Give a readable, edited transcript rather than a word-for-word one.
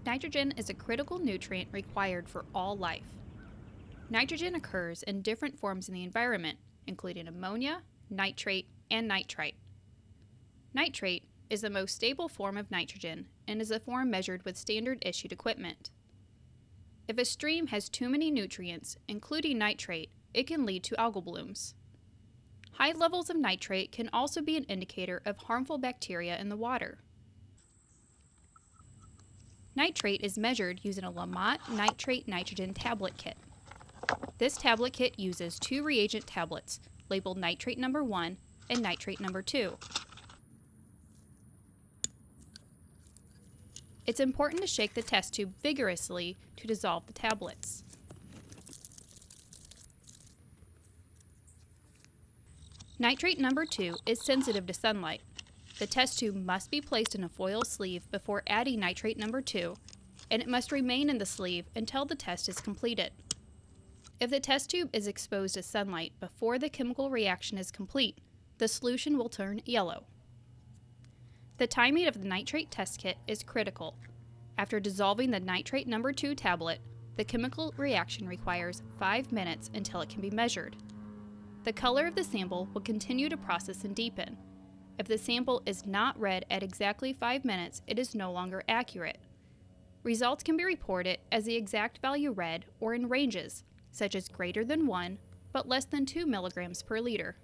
Nitrogen is a critical nutrient required for all life. Nitrogen occurs in different forms in the environment, including ammonia, nitrate, and nitrite. Nitrate is the most stable form of nitrogen and is a form measured with standard issued equipment. If a stream has too many nutrients, including nitrate, it can lead to algal blooms. High levels of nitrate can also be an indicator of harmful bacteria in the water. Nitrate is measured using a Lamont nitrate nitrogen tablet kit. This tablet kit uses 2 reagent tablets labeled nitrate number 1 and nitrate number 2. It's important to shake the test tube vigorously to dissolve the tablets. Nitrate number 2 is sensitive to sunlight. The test tube must be placed in a foil sleeve before adding nitrate number 2, and it must remain in the sleeve until the test is completed. If the test tube is exposed to sunlight before the chemical reaction is complete, the solution will turn yellow. The timing of the nitrate test kit is critical. After dissolving the nitrate number 2 tablet, the chemical reaction requires 5 minutes until it can be measured. The color of the sample will continue to process and deepen. If the sample is not read at exactly 5 minutes, it is no longer accurate. Results can be reported as the exact value read or in ranges, such as greater than 1 but less than 2 milligrams per liter.